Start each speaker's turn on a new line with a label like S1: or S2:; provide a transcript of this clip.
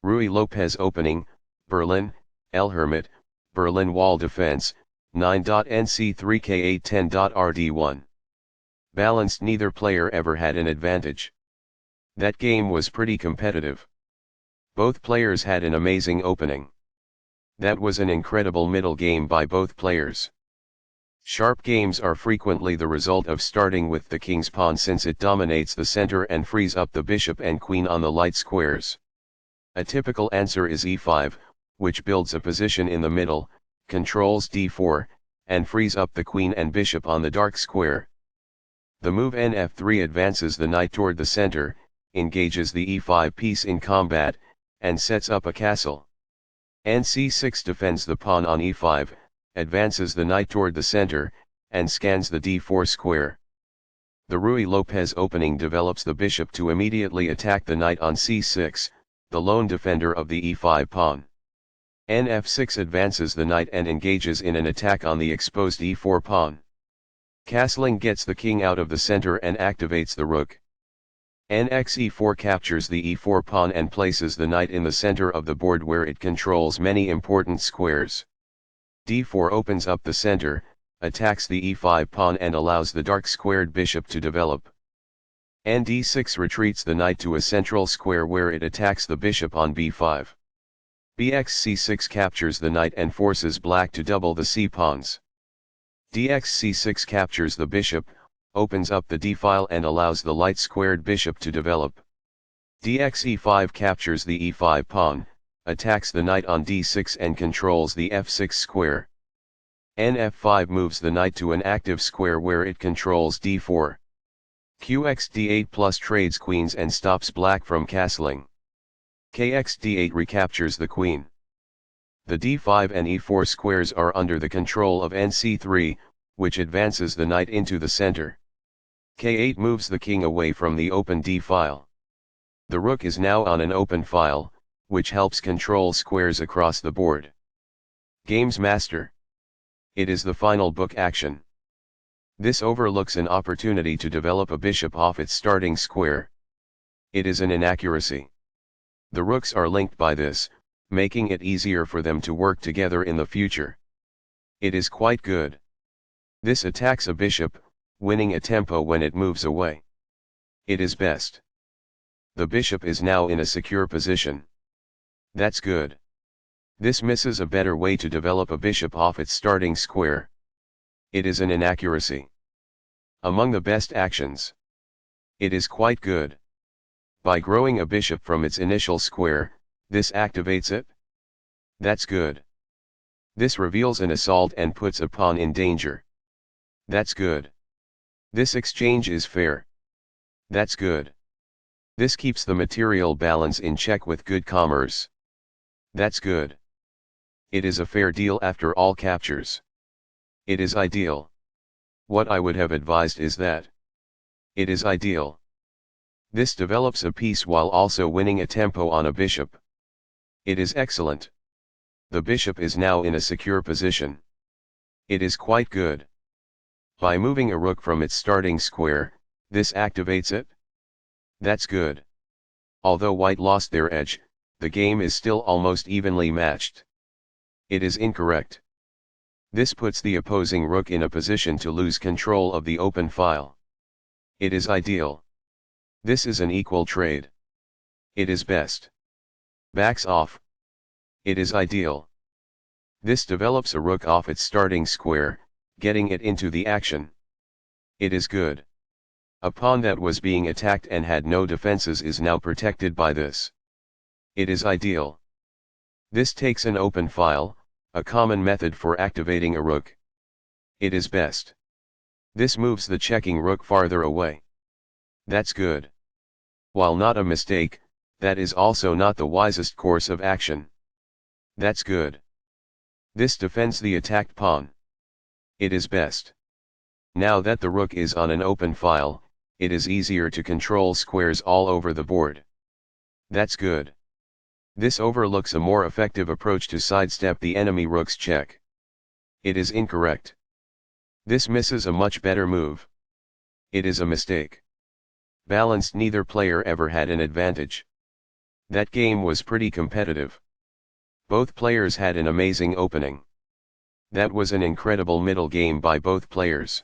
S1: Ruy Lopez opening, Berlin, El Hermit, Berlin wall defense, 9.nc3k810.rd1. Balanced, neither player ever had an advantage. That game was pretty competitive. Both players had an amazing opening. That was an incredible middle game by both players. Sharp games are frequently the result of starting with the king's pawn, since it dominates the center and frees up the bishop and queen on the light squares. A typical answer is e5, which builds a position in the middle, controls d4, and frees up the queen and bishop on the dark square. The move nf3 advances the knight toward the center, engages the e5 piece in combat, and sets up a castle. nc6 defends the pawn on e5, advances the knight toward the center, and scans the d4 square. The Ruy Lopez opening develops the bishop to immediately attack the knight on c6, the lone defender of the e5 pawn. nf6 advances the knight and engages in an attack on the exposed e4 pawn. Castling gets the king out of the center and activates the rook. nxe4 captures the e4 pawn and places the knight in the center of the board where it controls many important squares. d4 opens up the center, attacks the e5 pawn and allows the dark squared bishop to develop. d6 retreats the knight to a central square where it attacks the bishop on b5. bxc6 captures the knight and forces black to double the c-pawns. dxc6 captures the bishop, opens up the d-file and allows the light squared bishop to develop. dxe5 captures the e5 pawn, attacks the knight on d6 and controls the f6 square. nf5 moves the knight to an active square where it controls d4. qxd8 plus trades queens and stops black from castling. kxd8 recaptures the queen. The d5 and e4 squares are under the control of nc3, which advances the knight into the center. k8 moves the king away from the open d-file. The rook is now on an open file, which helps control squares across the board. Games Master. It is the final book action. This overlooks an opportunity to develop a bishop off its starting square. It is an inaccuracy. The rooks are linked by this, making it easier for them to work together in the future. It is quite good. This attacks a bishop, winning a tempo when it moves away. It is best. The bishop is now in a secure position. That's good. This misses a better way to develop a bishop off its starting square. It is an inaccuracy. Among the best actions. It is quite good. By growing a bishop from its initial square, this activates it. That's good. This reveals an assault and puts a pawn in danger. That's good. This exchange is fair. That's good. This keeps the material balance in check with good commerce. That's good. It is a fair deal after all captures. It is ideal. What I would have advised is that. It is ideal. This develops a piece while also winning a tempo on a bishop. It is excellent. The bishop is now in a secure position. It is quite good. By moving a rook from its starting square, this activates it. That's good. Although white lost their edge, the game is still almost evenly matched. It is incorrect. This puts the opposing rook in a position to lose control of the open file. It is ideal. This is an equal trade. It is best. Backs off. It is ideal. This develops a rook off its starting square, getting it into the action. It is good. A pawn that was being attacked and had no defenses is now protected by this. It is ideal. This takes an open file, a common method for activating a rook. It is best. This moves the checking rook farther away. That's good. While not a mistake, that is also not the wisest course of action. That's good. This defends the attacked pawn. It is best. Now that the rook is on an open file, it is easier to control squares all over the board. That's good. This overlooks a more effective approach to sidestep the enemy rook's check. It is incorrect. This misses a much better move. It is a mistake. Balanced, neither player ever had an advantage. That game was pretty competitive. Both players had an amazing opening. That was an incredible middle game by both players.